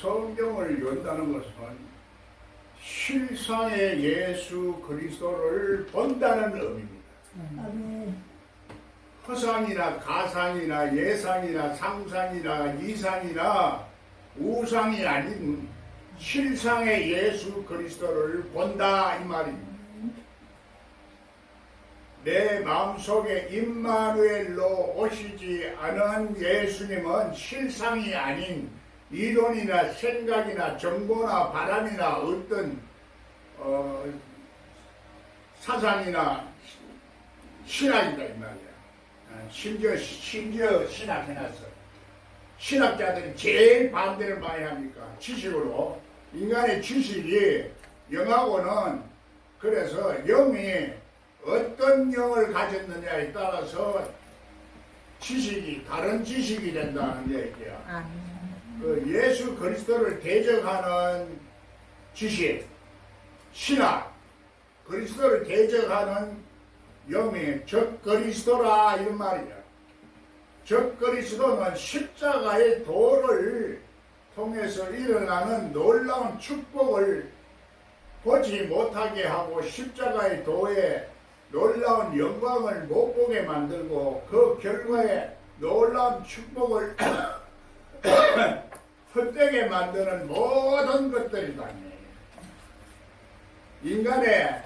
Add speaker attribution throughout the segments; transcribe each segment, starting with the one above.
Speaker 1: 성경을 연다는 것은 실상의 예수 그리스도를 본다는 의미입니다.
Speaker 2: 아멘.
Speaker 1: 허상이나 가상이나 예상이나 상상이나 이상이나 우상이 아닌 실상의 예수 그리스도를 본다 이 말입니다. 내 마음속에 임마누엘로 오시지 않은 예수님은 실상이 아닌 이론이나 생각이나 정보나 바람이나 어떤 사상이나 신학이다 이 말이야. 심지어 신학해놨어. 신학자들이 제일 반대를 많이 합니까? 지식으로. 인간의 지식이 영하고는 그래서 영이 어떤 영을 가졌느냐에 따라서 지식이 다른 지식이 된다는 얘기야. 그 예수 그리스도를 대적하는 지식, 신학, 그리스도를 대적하는 영이 적그리스도라 이런 말이야. 적그리스도는 십자가의 도를 통해서 일어나는 놀라운 축복을 보지 못하게 하고 십자가의 도에 놀라운 영광을 못 보게 만들고 그 결과에 놀라운 축복을 헛되게 만드는 모든 것들이다. 인간의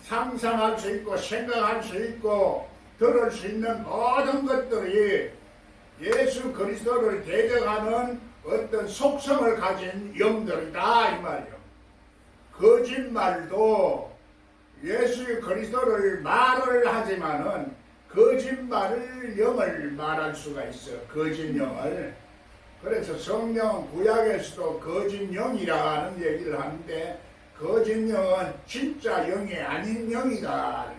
Speaker 1: 상상할 수 있고 생각할 수 있고 들을 수 있는 모든 것들이 예수 그리스도를 대적하는 어떤 속성을 가진 영들이다 이 말이요. 거짓말도 예수 그리스도를 말을 하지만은 거짓말을 영을 말할 수가 있어. 거짓 영을. 그래서 성령 구약에서도 거짓 영이라는 얘기를 하는데 거짓 영은 진짜 영이 아닌 영이다.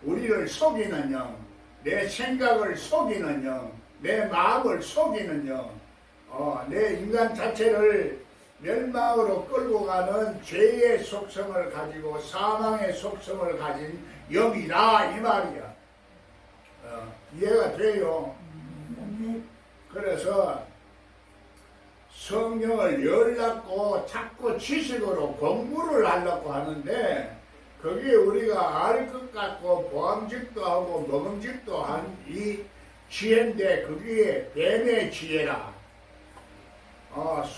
Speaker 1: 우리를 속이는 영, 내 생각을 속이는 영, 내 마음을 속이는 영, 내 인간 자체를 멸망으로 끌고 가는 죄의 속성을 가지고 사망의 속성을 가진 영이다 이 말이야. 이해가 돼요? 그래서 성경을 열라고 자꾸 지식으로 공부를 하려고 하는데 거기에 우리가 알 것 같고 보암직도 하고 먹음직도 한 이 지혜인데 그게 뱀의 지혜라.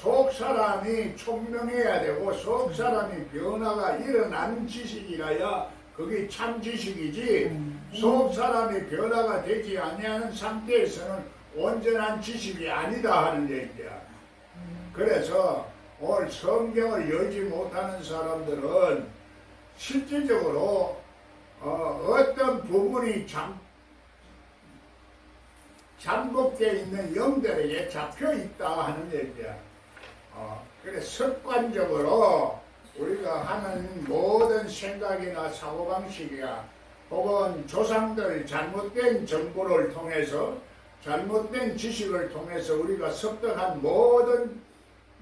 Speaker 1: 속 사람이 총명해야 되고 속 사람이 변화가 일어난 지식이라야 그게 참 지식이지 속 사람이 변화가 되지 아니하는 상태에서는 온전한 지식이 아니다 하는 얘기야. 그래서 오늘 성경을 열지 못하는 사람들은 실질적으로 어떤 부분이 잠복되어 있는 영들에게 잡혀 있다 하는 얘기야. 그래 습관적으로 우리가 하는 모든 생각이나 사고방식이야 혹은 조상들 잘못된 정보를 통해서 잘못된 지식을 통해서 우리가 습득한 모든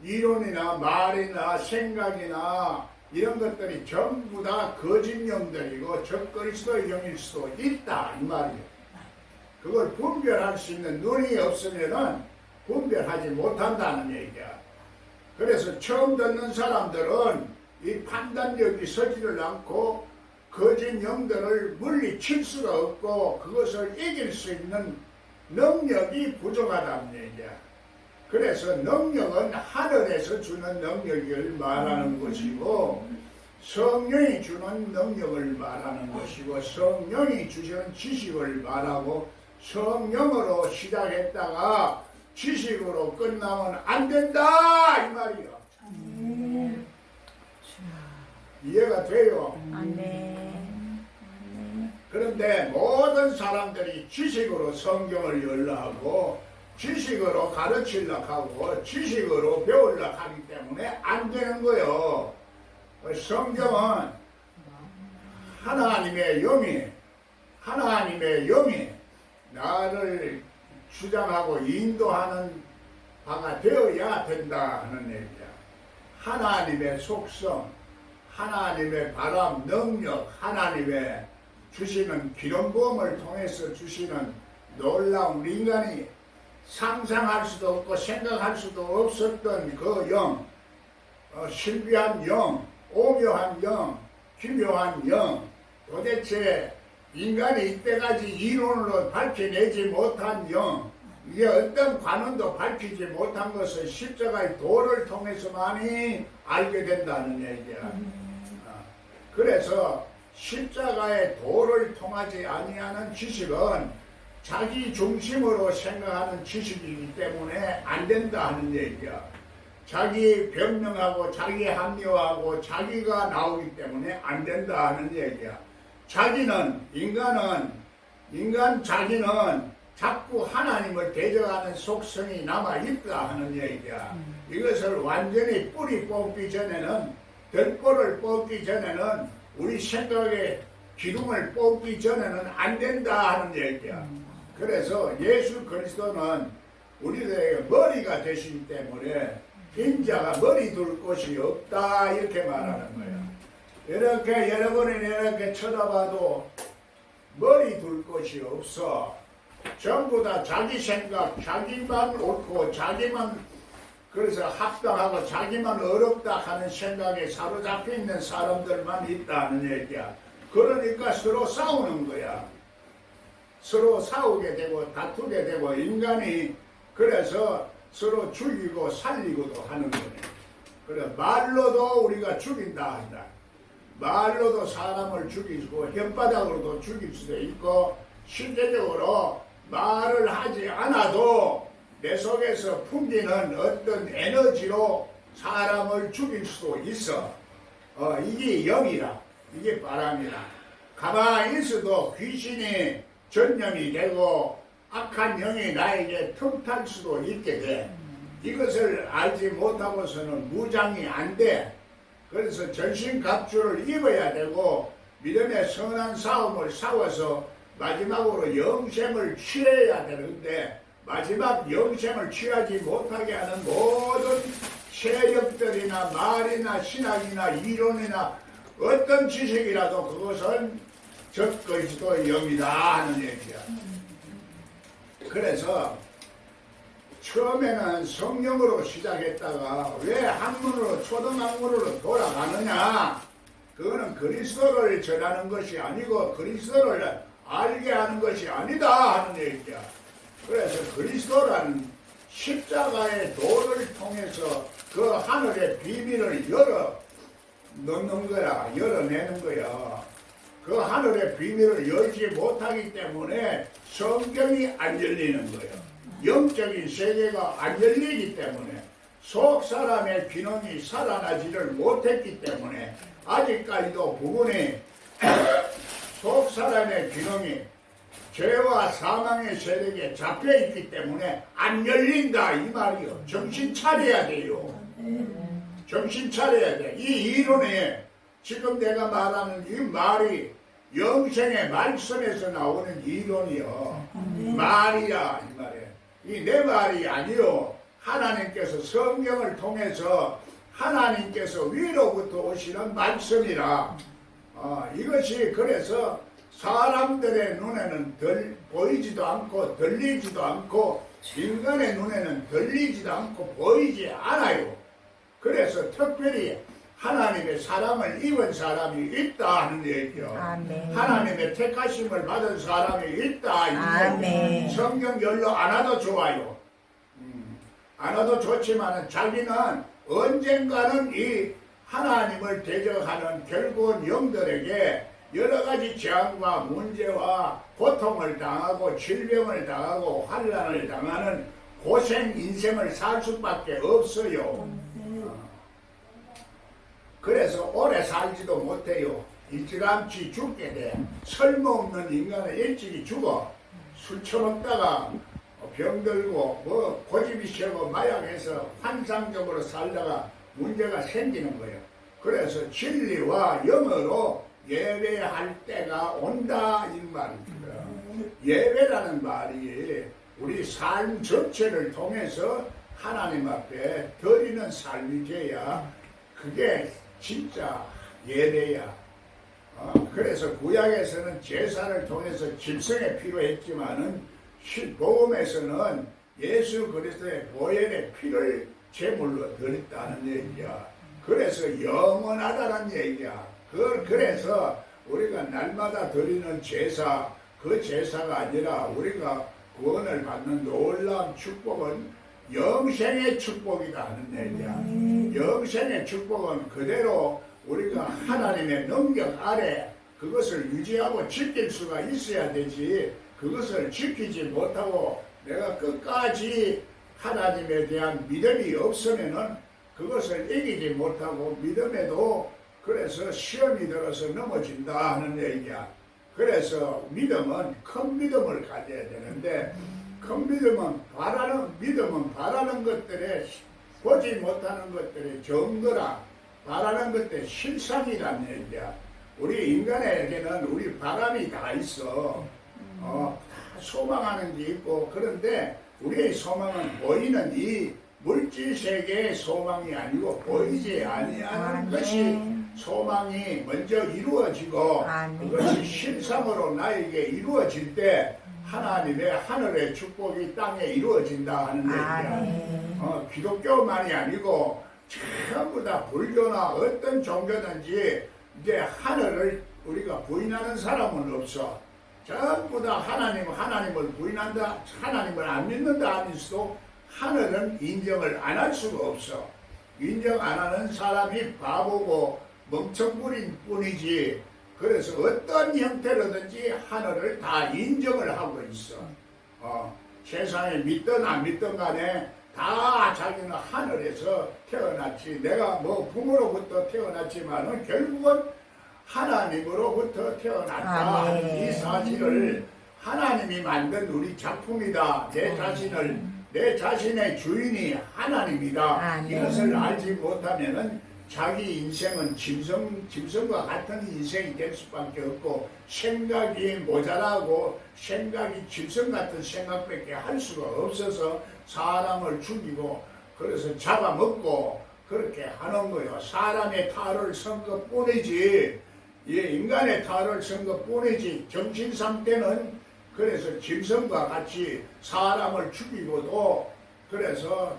Speaker 1: 이론이나 말이나 생각이나 이런 것들이 전부 다 거짓 영들이고 적그리스도의 영일 수도 있다 이 말이에요. 그걸 분별할 수 있는 눈이 없으면은 분별하지 못한다는 얘기야. 그래서 처음 듣는 사람들은 이 판단력이 서지를 않고 거짓 영들을 물리칠 수가 없고 그것을 이길 수 있는 능력이 부족하다는 얘기야. 그래서 능력은 하늘에서 주는 능력을 말하는 것이고 성령이 주는 능력을 말하는 것이고 성령이 주시는 지식을 말하고 성령으로 시작했다가 지식으로 끝나면 안 된다 이 말이요. 이해가 돼요? 그런데 모든 사람들이 지식으로 성경을 열라 하고 지식으로 가르치려고 하고 지식으로 배우려고 하기 때문에 안 되는 거예요. 성경은 하나님의 영이 나를 주장하고 인도하는 바가 되어야 된다 하는 얘기야. 하나님의 속성, 하나님의 바람, 능력, 하나님의 주시는 기름 부음을 통해서 주시는 놀라운 인간이 상상할 수도 없고 생각할 수도 없었던 그 영, 신비한 영, 오묘한 영, 기묘한 영, 도대체 인간이 이때까지 이론으로 밝혀내지 못한 영, 이게 어떤 관원도 밝히지 못한 것을 십자가의 도를 통해서만이 알게 된다는 얘기야. 그래서 십자가의 도를 통하지 아니하는 지식은 자기 중심으로 생각하는 지식이기 때문에 안 된다 하는 얘기야. 자기 변명하고 자기 합리화하고 자기가 나오기 때문에 안 된다 하는 얘기야. 인간 자기는 자꾸 하나님을 대적하는 속성이 남아있다 하는 얘기야. 이것을 완전히 뿌리 뽑기 전에는, 덜보를 뽑기 전에는, 우리 생각의 기둥을 뽑기 전에는 안 된다 하는 얘기야. 그래서 예수 그리스도는 우리들에게 머리가 되시기 때문에 빈자가 머리 둘 곳이 없다 이렇게 말하는 거야. 이렇게 여러분이 이렇게 쳐다봐도 머리 둘 곳이 없어. 전부 다 자기 생각, 자기만 옳고 자기만 그래서 합당하고 자기만 어렵다 하는 생각에 사로잡혀 있는 사람들만 있다는 얘기야. 그러니까 서로 싸우는 거야. 서로 싸우게 되고 다투게 되고 인간이 그래서 서로 죽이고 살리고도 하는 거네. 그래 말로도 우리가 죽인다 한다. 말로도 사람을 죽이고 혓바닥으로도 죽일 수도 있고 실제적으로 말을 하지 않아도 내 속에서 풍기는 어떤 에너지로 사람을 죽일 수도 있어. 이게 영이라, 이게 바람이라. 가만히 있어도 귀신이 전염이 되고 악한 영이 나에게 틈탈 수도 있게 돼. 이것을 알지 못하고서는 무장이 안 돼. 그래서 전신갑주를 입어야 되고 믿음의 선한 싸움을 싸워서 마지막으로 영생을 취해야 되는데 마지막 영생을 취하지 못하게 하는 모든 세력들이나 말이나 신학이나 이론이나 어떤 지식이라도 그것은 적그리스도의 영이다 하는 얘기야. 그래서 처음에는 성령으로 시작했다가 왜 학문으로 초등학문으로 돌아가느냐? 그거는 그리스도를 전하는 것이 아니고 그리스도를 알게 하는 것이 아니다 하는 얘기야. 그래서 그리스도라는 십자가의 도를 통해서 그 하늘의 비밀을 열어내는 거야. 그 하늘의 비밀을 열지 못하기 때문에 성경이 안 열리는 거야. 영적인 세계가 안 열리기 때문에 속 사람의 기능이 살아나지를 못했기 때문에 아직까지도 부분이 속 사람의 기능이 죄와 사망의 세력에 잡혀있기 때문에 안 열린다 이 말이요. 정신 차려야 돼요. 정신 차려야 돼. 이 이론이 지금 내가 말하는 이 말이 영생의 말씀에서 나오는 이론이요. 말이야 이 말이야. 이 내 말이 아니요. 하나님께서 성경을 통해서 하나님께서 위로부터 오시는 말씀이라. 이것이 그래서 사람들의 눈에는 보이지도 않고 들리지도 않고 인간의 눈에는 들리지도 않고 보이지 않아요. 그래서 특별히 하나님의 사랑을 입은 사람이 있다 하는 얘기요. 아멘. 하나님의 택하심을 받은 사람이 있다. 아멘. 성경 열로 안 와도 좋아요. 안 와도 좋지만 자기는 언젠가는 이 하나님을 대적하는 결국은 영들에게 여러 가지 재앙과 문제와 고통을 당하고 질병을 당하고 환난을 당하는 고생 인생을 살 수밖에 없어요. 그래서 오래 살지도 못해요. 일찌감치 죽게 돼. 설모없는 인간은 일찍이 죽어. 술 처먹다가 병들고 뭐 고집이 세고 마약해서 환상적으로 살다가 문제가 생기는 거예요. 그래서 진리와 영어로 예배할 때가 온다 이 말입니다. 예배라는 말이 우리 삶 전체를 통해서 하나님 앞에 드리는 삶이 돼야 그게 진짜 예배야. 그래서 구약에서는 제사를 통해서 짐승에 필요했지만은 복음에서는 예수 그리스도의 보혈의 피를 제물로 드렸다는 얘기야. 그래서 영원하다는 얘기야. 그래서 우리가 날마다 드리는 제사, 그 제사가 아니라 우리가 구원을 받는 놀라운 축복은 영생의 축복이다 하는 얘기야. 영생의 축복은 그대로 우리가 하나님의 능력 아래 그것을 유지하고 지킬 수가 있어야 되지, 그것을 지키지 못하고 내가 끝까지 하나님에 대한 믿음이 없으면은 그것을 이기지 못하고 믿음에도 그래서 시험이 들어서 넘어진다 하는 얘기야. 그래서 믿음은 큰 믿음을 가져야 되는데, 큰 믿음은 바라는 것들에 보지 못하는 것들의 정거라, 바라는 것들의 실상이라는 얘기야. 우리 인간에게는 우리 바람이 다 있어. 다 소망하는 게 있고, 그런데 우리의 소망은 보이는 이 물질 세계의 소망이 아니고 보이지 아니하는 것이 소망이 먼저 이루어지고, 그것이 실상으로 나에게 이루어질 때 하나님의 하늘의 축복이 땅에 이루어진다 하는 얘기야. 기독교만이 아니고 전부 다 불교나 어떤 종교든지 이제 하늘을 우리가 부인하는 사람은 없어. 전부 다 하나님을 부인한다, 하나님을 안 믿는다 하면서도 하늘은 인정을 안 할 수가 없어. 인정 안 하는 사람이 바보고 멍청부린 뿐이지. 그래서 어떤 형태로든지 하늘을 다 인정을 하고 있어. 세상에 믿든 안 믿든 간에 다 자기는 하늘에서 태어났지. 내가 뭐 부모로부터 태어났지만은 결국은 하나님으로부터 태어났다 하는 이 사실을, 하나님이 만든 우리 작품이다. 내 자신의 주인이 하나님이다. 이것을 알지 못하면은 자기 인생은 짐승과 같은 인생이 될 수밖에 없고, 생각이 모자라고 생각이 짐승 같은 생각밖에 할 수가 없어서 사람을 죽이고 그래서 잡아먹고 그렇게 하는 거예요. 사람의 탈을 쓴 것뿐이지, 인간의 탈을 쓴 것뿐이지, 정신 상태는 그래서 짐승과 같이 사람을 죽이고도 그래서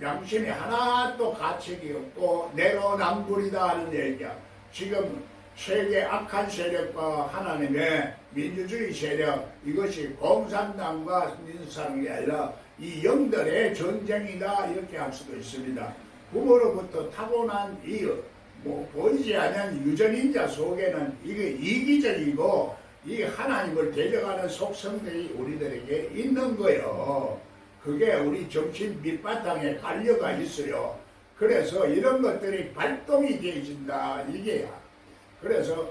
Speaker 1: 양심이 하나도 가책이 없고 내로남불이다 하는 얘기야. 지금 세계 악한 세력과 하나님의 민주주의 세력, 이것이 공산당과 민주당이 아니라 이 영들의 전쟁이다, 이렇게 할 수도 있습니다. 부모로부터 타고난 이 보이지 않는 유전인자 속에는 이게 이기적이고 이 하나님을 대적하는 속성들이 우리들에게 있는 거예요. 그게 우리 정신 밑바탕에 깔려가 있어요. 그래서 이런 것들이 발동이 되어진다, 이게야. 그래서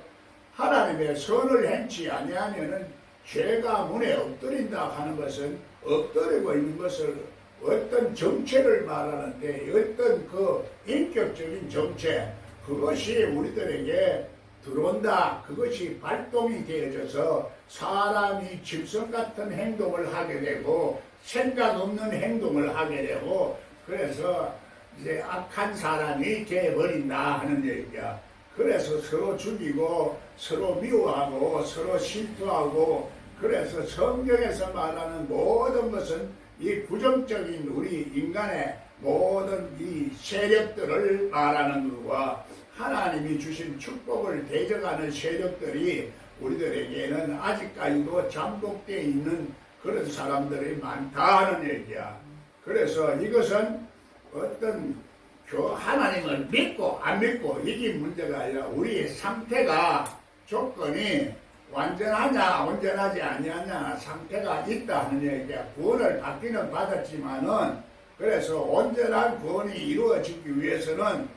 Speaker 1: 하나님의 선을 행치 아니하면은 죄가 문에 엎드린다 하는 것은, 엎드리고 있는 것을 어떤 정체를 말하는데, 어떤 그 인격적인 정체, 그것이 우리들에게 들어온다. 그것이 발동이 되어져서 사람이 짐승 같은 행동을 하게 되고 생각 없는 행동을 하게 되고, 그래서 이제 악한 사람이 되어버린다 하는 얘기야. 그래서 서로 죽이고 서로 미워하고 서로 실투하고, 그래서 성경에서 말하는 모든 것은 이 부정적인 우리 인간의 모든 이 세력들을 말하는 것과 하나님이 주신 축복을 대적하는 세력들이 우리들에게는 아직까지도 잠복되어 있는 그런 사람들이 많다는 얘기야. 그래서 이것은 어떤 하나님을 믿고 안 믿고 이게 문제가 아니라 우리의 상태가, 조건이 완전하냐 온전하지 아니하냐 상태가 있다 하는 얘기야. 구원을 받기는 받았지만은, 그래서 온전한 구원이 이루어지기 위해서는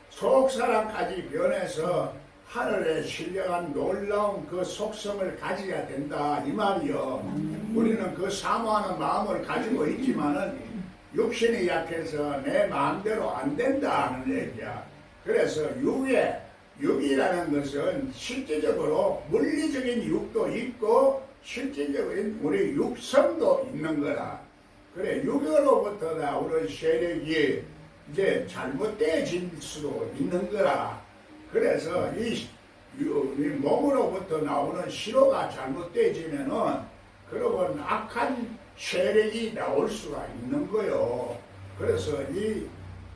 Speaker 1: 속사람까지 변해서 하늘에 신령한 놀라운 그 속성을 가져야 된다, 이 말이요. 우리는 그 사모하는 마음을 가지고 있지만은 육신이 약해서 내 마음대로 안 된다 하는 얘기야. 그래서 육이라는 것은 실제적으로 물리적인 육도 있고 실질적인 우리 육성도 있는 거라. 그래, 육으로부터 나오는 세력이 이제 잘못되어질 수도 있는 거라. 그래서 이 몸으로부터 나오는 시로가 잘못되어지면은, 그러면 악한 세력이 나올 수가 있는 거요. 그래서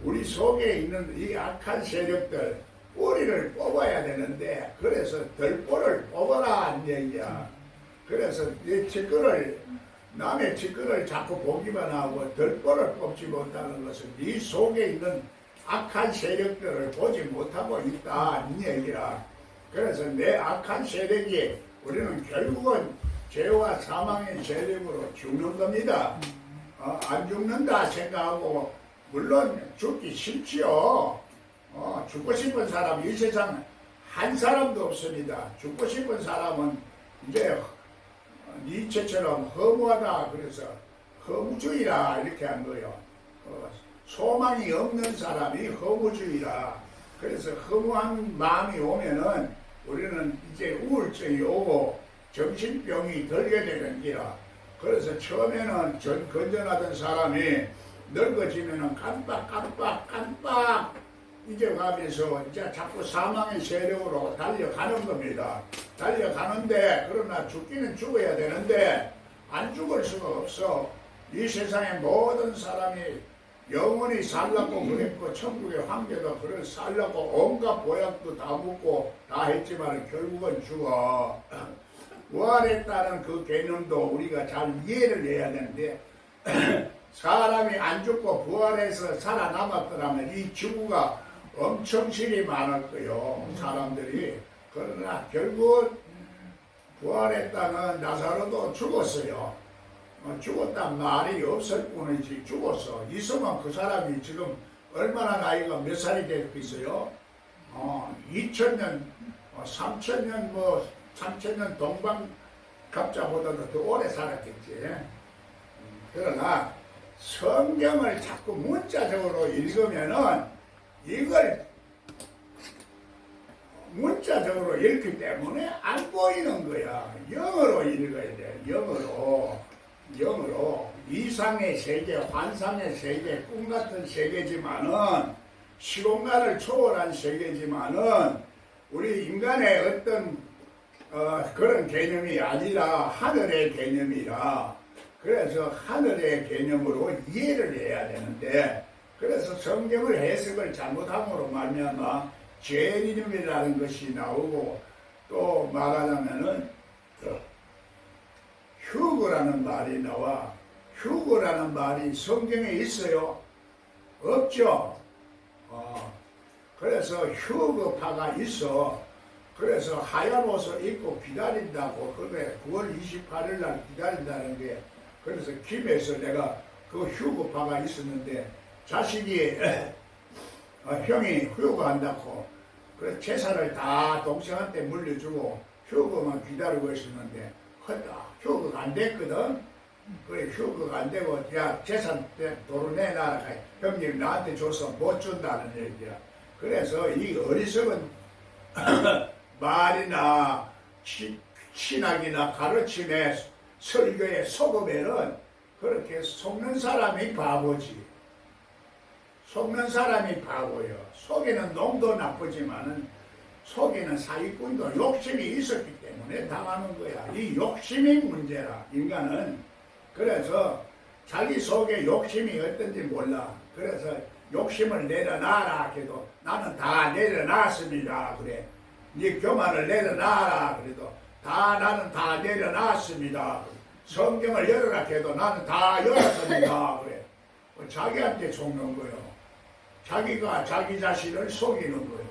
Speaker 1: 우리 속에 있는 이 악한 세력들 뿌리를 뽑아야 되는데, 그래서 덜보를 뽑아라 이 얘기야. 그래서 이 남의 티끌을 자꾸 보기만 하고 덜보를 뽑지 못하는 것은 네 속에 있는 악한 세력들을 보지 못하고 있다 이 얘기라. 그래서 내 악한 세력이 우리는 결국은 죄와 사망의 세력으로 죽는 겁니다. 안 죽는다 생각하고 물론 죽기 싫지요. 죽고 싶은 사람 이 세상 한 사람도 없습니다. 죽고 싶은 사람은 이제 니체처럼 허무하다 그래서 허무주의라 이렇게 한 거예요. 소망이 없는 사람이 허무주의라. 그래서 허무한 마음이 오면은 우리는 이제 우울증이 오고 정신병이 들게 되는 기라. 그래서 처음에는 건전하던 사람이 늙어지면은 깜빡 이제 가면서 이제 자꾸 사망의 세력으로 달려가는 겁니다. 달려가는데 그러나 죽기는 죽어야 되는데 안 죽을 수가 없어. 이 세상의 모든 사람이 영원히 살라고 그랬고 천국의 황제도 그래 살라고 온갖 보약도 다 묻고 다 했지만 결국은 죽어. 부활했다는 그 개념도 우리가 잘 이해를 해야 되는데 사람이 안 죽고 부활해서 살아남았더라면 이 지구가 엄청 실이 많을 거요. 사람들이. 그러나 결국 부활했다는 나사로도 죽었어요. 죽었단 말이 없을 뿐이지 죽었어. 있으면 그 사람이 지금 얼마나 나이가 몇 살이 됐겠어요? 2000년, 3000년 3000년 동방갑자보다도 더 오래 살았겠지. 그러나 성경을 자꾸 문자적으로 읽으면은 이걸 문자적으로 읽기 때문에 안 보이는 거야. 영어로 읽어야 돼. 영어로 이상의 세계, 환상의 세계, 꿈같은 세계지만은 시공간을 초월한 세계지만은 우리 인간의 어떤 그런 개념이 아니라 하늘의 개념이라. 그래서 하늘의 개념으로 이해를 해야 되는데, 그래서 성경을 해석을 잘못함으로 말미암아 죄인임이라는 것이 나오고, 또 말하자면은 휴거라는 말이 나와. 휴거라는 말이 성경에 있어요? 없죠. 그래서 휴거파가 있어. 그래서 하얀 옷을 입고 기다린다고. 그게 9월 28일 날 기다린다는 게, 그래서 김에서 내가 그 휴거파가 있었는데 자식이 형이 휴거한다고 그래서 재산을 다 동생한테 물려주고 휴거만 기다리고 있었는데 휴거가 안 됐거든. 그래 휴거가 안 되고 야 재산 도로 내놔라. 형님 나한테 줘서 못 준다는 얘기야. 그래서 이 어리석은 말이나 신학이나 가르침에 설교에 속으면은 그렇게 속는 사람이 바보지. 속는 사람이 바보요. 속에는 놈도 나쁘지만은 속에는 사기꾼도 욕심이 있었기 때문에 당하는 거야. 이 욕심이 문제라. 인간은. 그래서 자기 속에 욕심이 어떤지 몰라. 그래서 욕심을 내려놔라 해도 나는 다 내려놨습니다. 그래. 네 교만을 내려놔라 그래도 나는 다 내려놨습니다. 성경을 열어라 해도 나는 다 열었습니다. 그래. 자기한테 속는 거요. 자기가 자기 자신을 속이는 거요.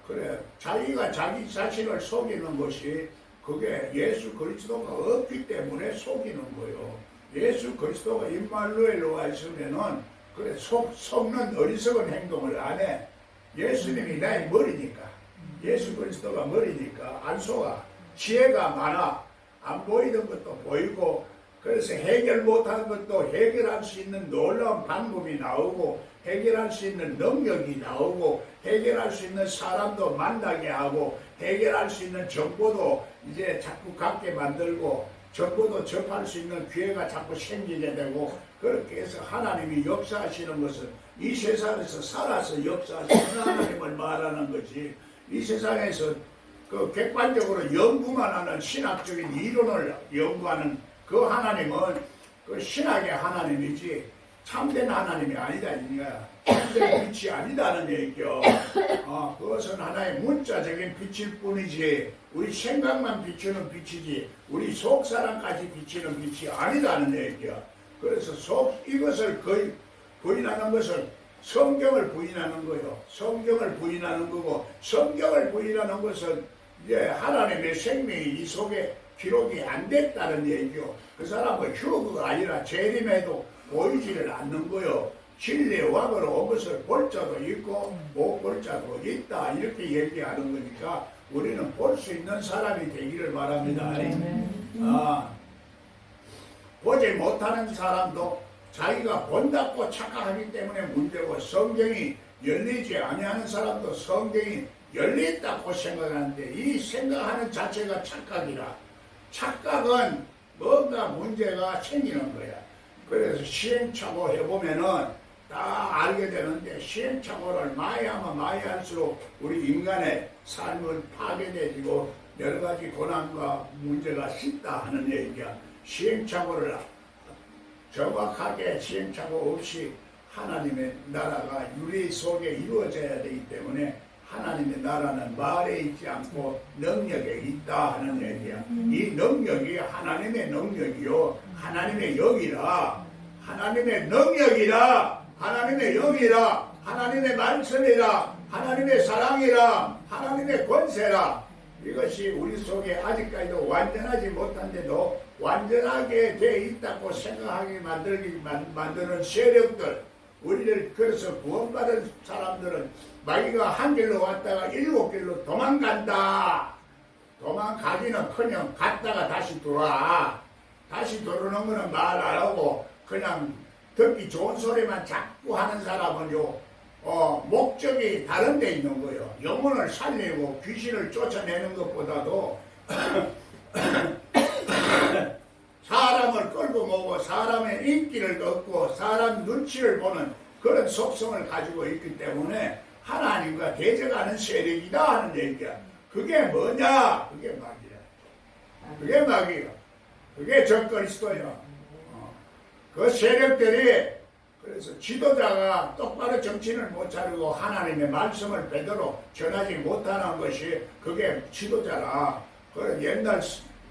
Speaker 1: 그래. 자기가 자기 자신을 속이는 것이 그게 예수 그리스도가 없기 때문에 속이는 거요. 예수 그리스도가 임마누엘로 와 있으면은 그래 속는 어리석은 행동을 안 해. 예수님이 나의 머리니까. 예수 그리스도가 머리니까 안 속아. 지혜가 많아. 안 보이던 것도 보이고, 그래서 해결 못하는 것도 해결할 수 있는 놀라운 방법이 나오고, 해결할 수 있는 능력이 나오고, 해결할 수 있는 사람도 만나게 하고, 해결할 수 있는 정보도 이제 자꾸 갖게 만들고, 정보도 접할 수 있는 기회가 자꾸 생기게 되고, 그렇게 해서 하나님이 역사하시는 것은 이 세상에서 살아서 역사하시는 하나님을 말하는 것이, 이 세상에서 그 객관적으로 연구만 하는 신학적인 이론을 연구하는 그 하나님은 그 신학의 하나님이지 참된 하나님이 아니다 이거야. 참된 빛이 아니다는 얘기죠. 그것은 하나의 문자적인 빛일 뿐이지 우리 생각만 비추는 빛이지 우리 속사람까지 비추는 빛이 아니다는 얘기야. 그래서 이것을 거의 부인하는 것은 성경을 부인하는 거요. 성경을 부인하는 거고 성경을 부인하는 것은 이제 하나님의 생명이 이 속에 기록이 안 됐다는 얘기요. 그 사람은 휴거가 아니라 재림에도 보이지를 않는 거요. 진리의 왕으로 온 것을 볼 자도 있고 못 볼 자도 있다 이렇게 얘기하는 거니까 우리는 볼 수 있는 사람이 되기를 바랍니다. 보지 못하는 사람도 자기가 본다고 착각하기 때문에 문제고 성경이 열리지 아니하는 사람도 성경이 열렸다고 생각하는데 이 생각하는 자체가 착각이라. 착각은 뭔가 문제가 생기는 거야. 그래서 시행착오 해보면은 다 알게 되는데 시행착오를 많이 하면 많이 할수록 우리 인간의 삶은 파괴되고 여러 가지 고난과 문제가 sinh다 하는 얘기야. 시행착오를 정확하게 시행착오 없이 하나님의 나라가 유리 속에 이루어져야 되기 때문에 하나님의 나라는 말에 있지 않고 능력에 있다 하는 얘기야. 이 능력이 하나님의 능력이요. 하나님의 영이라. 하나님의 능력이라. 하나님의 영이라. 하나님의 말씀이라. 하나님의 사랑이라. 하나님의 권세라. 이것이 우리 속에 아직까지도 완전하지 못한데도 완전하게 돼 있다고 생각하게 만드는 세력들. 우리를 그래서 구원받은 사람들은 마귀가 한 길로 왔다가 7길로 도망간다. 도망가기는커녕 갔다가 다시 돌아와. 다시 돌아오는 거는 말 안 하고 그냥 듣기 좋은 소리만 자꾸 하는 사람은요 목적이 다른 데 있는 거예요. 영혼을 살리고 귀신을 쫓아내는 것보다도 사람을 끌고 모으고 사람의 인기를 얻고 사람 눈치를 보는 그런 속성을 가지고 있기 때문에 하나님과 대적하는 세력이다 하는 얘기야. 그게 뭐냐? 그게 마귀야. 그게 마귀야. 그게 적그리스도야. 그 세력들이 그래서 지도자가 똑바로 정신을 못 차리고 하나님의 말씀을 제대로 전하지 못하는 것이 그게 지도자라. 그 옛날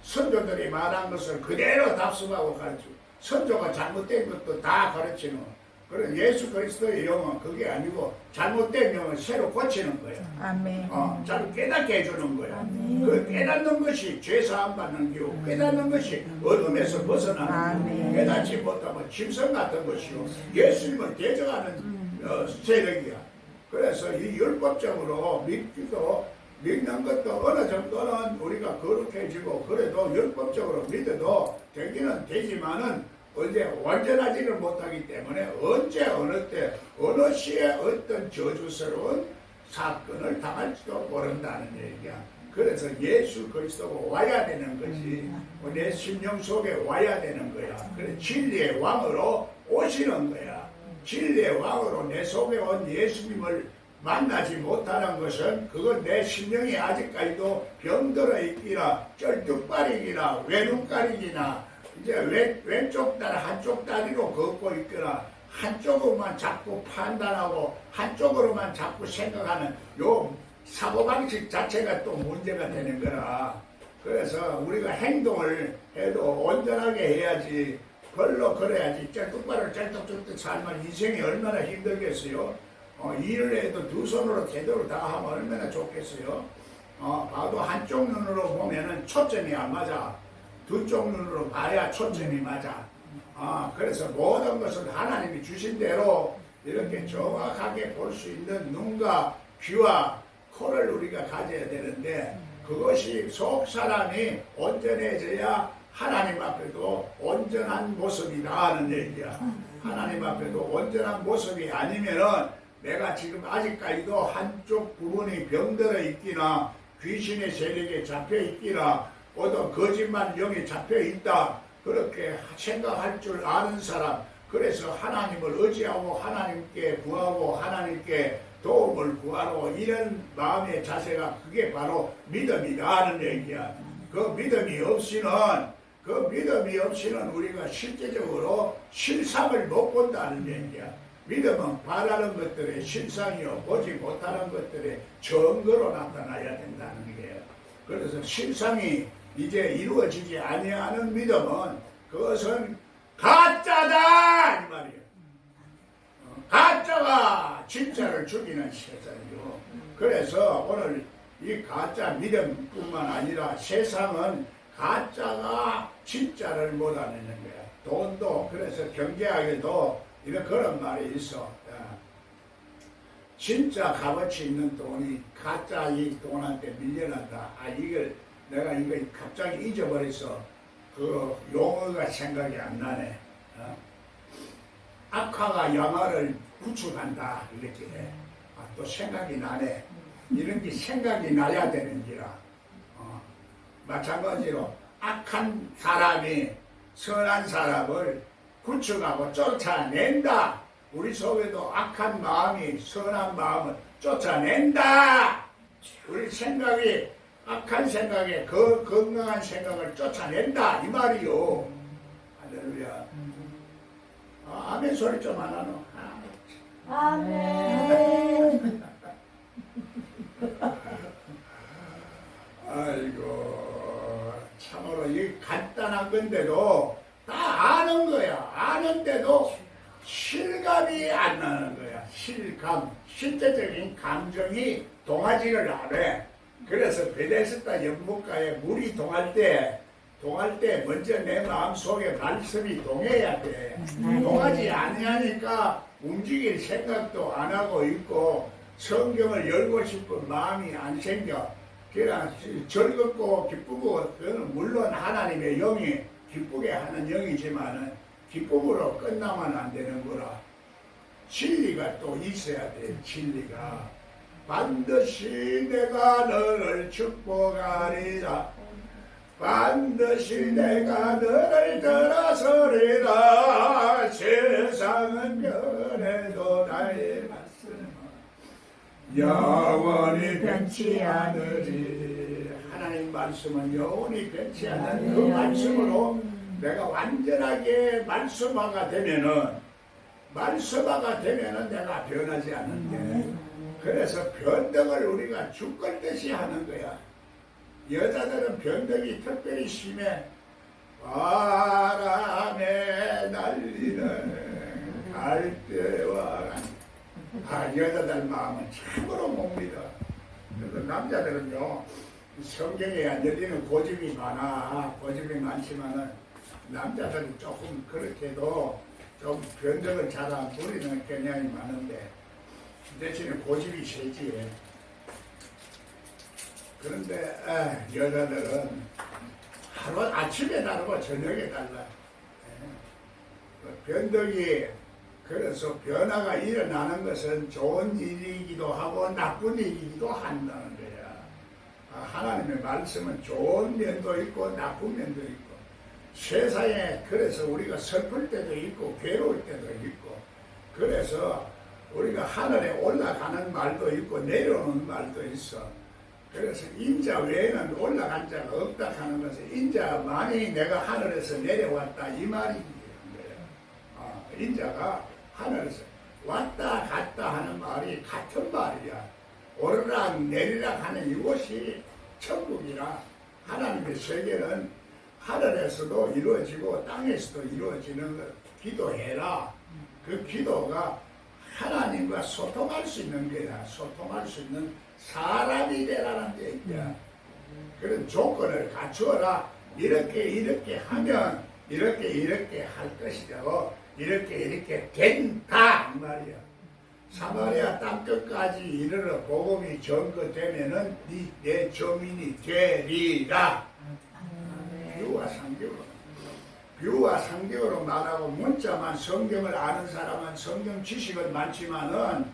Speaker 1: 선조들이 말한 것을 그대로 답습하고 가르치고 선조가 잘못된 것도 다 가르치는 그런 예수 그리스도의 영은 그게 아니고 잘못된 영은 새로 고치는 거야.
Speaker 2: 아멘.
Speaker 1: 잘 깨닫게 해주는 거야.
Speaker 2: 아멘.
Speaker 1: 그 깨닫는 것이 죄사함 받는 기호, 깨닫는 것이 어둠에서 벗어나는 기호, 깨닫지 못하면 짐승 같은 것이요. 예수님을 대적하는 세력이야. 그래서 이 율법적으로 믿는 것도 어느 정도는 우리가 거룩해지고 그래도 율법적으로 믿어도 되기는 되지만은 언제 완전하지를 못하기 때문에 언제 어느 때 어느 시에 어떤 저주스러운 사건을 당할지도 모른다는 얘기야. 그래서 예수 그리스도가 와야 되는 것이 내 심령 속에 와야 되는 거야. 그래서 진리의 왕으로 오시는 거야. 진리의 왕으로 내 속에 온 예수님을 만나지 못하는 것은 그건 내 심령이 아직까지도 병들어 있기나 쩔뚝발이기나 외눈가리기나 이제 왼쪽 다리 한쪽 다리로 걷고 있거나 한쪽으로만 자꾸 판단하고 한쪽으로만 자꾸 생각하는 요 사고방식 자체가 또 문제가 되는 거라. 그래서 우리가 행동을 해도 온전하게 해야지 별로 그래야지 쩔뚝발을 쩔뚝쩔뚝 살면 인생이 얼마나 힘들겠어요. 일을 해도 두 손으로 제대로 다 하면 얼마나 좋겠어요. 봐도 한쪽 눈으로 보면은 초점이 안 맞아. 두 쪽 눈으로 봐야 초점이 맞아. 그래서 모든 것은 하나님이 주신 대로 이렇게 정확하게 볼 수 있는 눈과 귀와 코를 우리가 가져야 되는데 그것이 속 사람이 온전해져야 하나님 앞에도 온전한 모습이다 하는 얘기야. 하나님 앞에도 온전한 모습이 아니면은 내가 지금 아직까지도 한쪽 부분이 병들어 있기나 귀신의 세력에 잡혀 있기나 어떤 거짓말 영에 잡혀 있다 그렇게 생각할 줄 아는 사람, 그래서 하나님을 의지하고 하나님께 구하고 하나님께 도움을 구하고 이런 마음의 자세가 그게 바로 믿음이다 하는 얘기야. 그 믿음이 없이는 그 믿음이 없이는 우리가 실제적으로 실상을 못 본다는 얘기야. 믿음은 바라는 것들의 실상이요 보지 못하는 것들의 증거로 나타나야 된다는 거예요. 그래서 실상이 이제 이루어지지 아니하는 믿음은 그것은 가짜다 이 말이에요. 가짜가 진짜를 죽이는 세상이죠. 그래서 오늘 이 가짜 믿음뿐만 아니라 세상은 가짜가 진짜를 못 알아내는 거야. 돈도 그래서 경제학에도 이런 그런 말이 있어. 진짜 값어치 있는 돈이 가짜 이 돈한테 밀려난다. 내가 이걸 갑자기 잊어버려서 그 용어가 생각이 안 나네. 악화가 영화를 구축한다 이렇게 또 생각이 나네. 이런 게 생각이 나야 되는지라. 마찬가지로 악한 사람이 선한 사람을 구축하고 쫓아낸다. 우리 속에도 악한 마음이 선한 마음을 쫓아낸다. 우리 생각이 악한 생각에 그 건강한 생각을 쫓아낸다 이 말이요. 할렐루야. 아멘 소리 좀 안 하노?
Speaker 2: 아멘.
Speaker 1: 아이고 참으로 이 간단한 건데도 다 아는 거야. 아는데도 실감이 안 나는 거야. 실감, 실제적인 감정이 동하지를 않아. 그래서 베데스다 연못가에 물이 동할 때 먼저 내 마음속에 말씀이 동해야 돼. 동하지 아니하니까 움직일 생각도 안 하고 있고 성경을 열고 싶은 마음이 안 생겨. 그냥 즐겁고 기쁘고 그거는 물론 하나님의 영이 기쁘게 하는 영이지만은 기쁨으로 끝나면 안 되는 거라. 진리가 또 있어야 돼. 진리가 반드시 내가 너를 축복하리라. 반드시 내가 너를 들어서리라. 세상은 변해도 나의 말씀은 영원히 변치 않으리. 하나님 말씀은 영원히 변치 않는 그 말씀으로 내가 완전하게 말씀화가 되면은 내가 변하지 않는데, 그래서 변덕을 우리가 죽을듯이 하는 거야. 여자들은 변덕이 특별히 심해. 바람에 날리는 갈대와 여자들 마음은 참으로 못 믿어. 그래서 남자들은요, 성경에 안 열리는 고집이 많지만은 남자들은 조금 그렇게도 좀 변덕을 잘 안 부리는 경향이 많은데 대신에 고집이 세지. 그런데 여자들은 하루 아침에 다르고 저녁에 달라. 변덕이 그래서 변화가 일어나는 것은 좋은 일이기도 하고 나쁜 일이기도 한다는 거야. 하나님의 말씀은 좋은 면도 있고 나쁜 면도 있고, 세상에 그래서 우리가 슬플 때도 있고 괴로울 때도 있고, 그래서 우리가 하늘에 올라가는 말도 있고 내려오는 말도 있어. 그래서 인자 외에는 올라간 자가 없다 하는 것은 인자만이 내가 하늘에서 내려왔다 이 말이 거예요. 인자가 하늘에서 왔다 갔다 하는 말이 같은 말이야. 오르락 내리락 하는 이곳이 천국이라. 하나님의 세계는 하늘에서도 이루어지고 땅에서도 이루어지는 것. 기도해라. 그 기도가 하나님과 소통할 수 있는 거야. 소통할 수 있는 사람이 되라는 얘기야. 그런 조건을 갖추어라. 이렇게 하면 이렇게 할 것이라고, 이렇게 된다 이 말이야. 사마리아 땅끝까지 이르러 복음이 전거되면은 내 주민이 되리라. 비유와 상격으로 말하고, 문자만 성경을 아는 사람은 성경 지식은 많지만은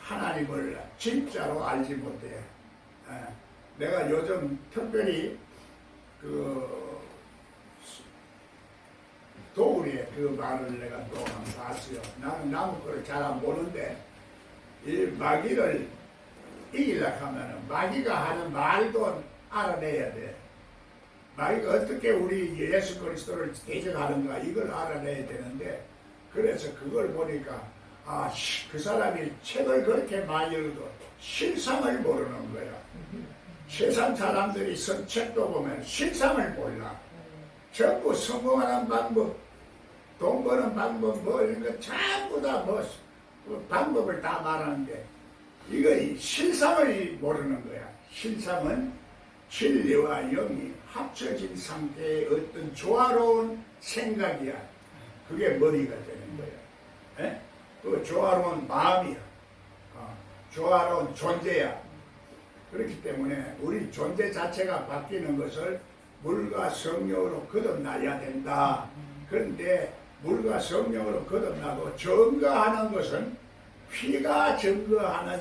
Speaker 1: 하나님을 진짜로 알지 못해. 내가 요즘 특별히 도우리의 그 말을 내가 또 한번 봤어요. 나는 남의 거를 잘 안 보는데, 이 마귀를 이기려고 하면은 마귀가 하는 말도 알아내야 돼. 나이가 어떻게 우리 예수 그리스도를 대적하는가 이걸 알아내야 되는데, 그래서 그걸 보니까 그 사람이 책을 그렇게 많이 읽어도 실상을 모르는 거야. 세상 사람들이 쓴 책도 보면 실상을 몰라. 전부 성공하는 방법, 돈 버는 방법, 뭐 이런 거 전부 다 방법을 다 말하는데, 이거 실상을 모르는 거야. 실상은 진리와 영이 합쳐진 상태의 어떤 조화로운 생각이야. 그게 머리가 되는 거야. 에? 그 조화로운 마음이야. 조화로운 존재야. 그렇기 때문에 우리 존재 자체가 바뀌는 것을 물과 성령으로 거듭나야 된다. 그런데 물과 성령으로 거듭나고 증거하는 것은 피가 증거하는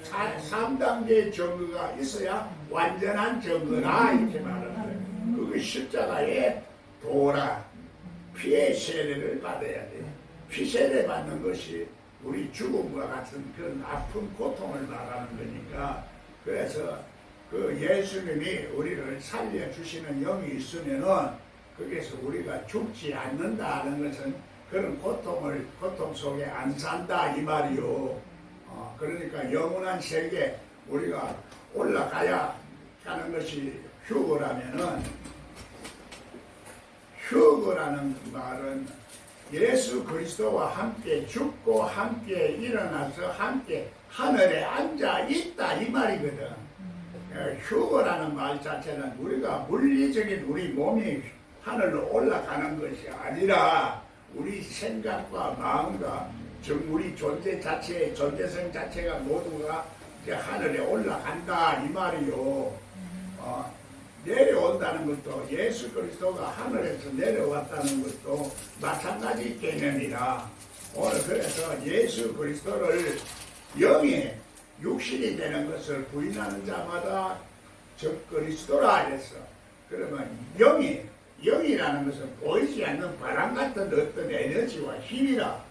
Speaker 1: 3단계의 증거가 있어야 완전한 증거다 이렇게 말하는 거예요. 그게 십자가의 도라, 피의 세례를 받아야 돼. 피 세례 받는 것이 우리 죽음과 같은 그런 아픈 고통을 말하는 거니까, 그래서 그 예수님이 우리를 살려주시는 영이 있으면은 거기에서 우리가 죽지 않는다는 것은 그런 고통 속에 안 산다 이 말이요. 그러니까 영원한 세계 우리가 올라가야 하는 것이 휴거라면은, 휴거라는 말은 예수 그리스도와 함께 죽고 함께 일어나서 함께 하늘에 앉아 있다 이 말이거든. 휴거라는 말 자체는 우리가 물리적인 우리 몸이 하늘로 올라가는 것이 아니라 우리 생각과 마음과 우리 존재 자체, 존재성 자체가 모두가 이제 하늘에 올라간다 이 말이요. 내려온다는 것도, 예수 그리스도가 하늘에서 내려왔다는 것도 마찬가지 개념이라, 오늘 그래서 예수 그리스도를 영이 육신이 되는 것을 부인하는 자마다 적 그리스도라 했어. 그러면 영이라는 것은 보이지 않는 바람 같은 어떤 에너지와 힘이라.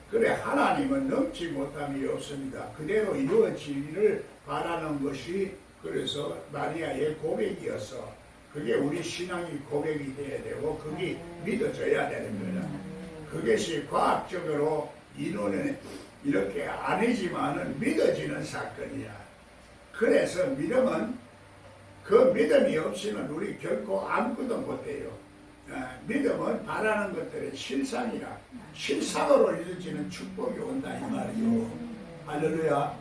Speaker 1: 그래, 하나님은 넘지 못함이 없습니다. 그대로 이루어지기를 바라는 것이 그래서 마리아의 고백이었어. 그게 우리 신앙의 고백이 돼야 되고 그게 믿어져야 되는 거야. 그것이 과학적으로 이론은 이렇게 아니지만은 믿어지는 사건이야. 그래서 믿음은, 그 믿음이 없이는 우리 결코 아무것도 못해요. 믿음은 바라는 것들의 실상이라, 실상으로 이루어지는 축복이 온다 이 말이요. 할렐루야.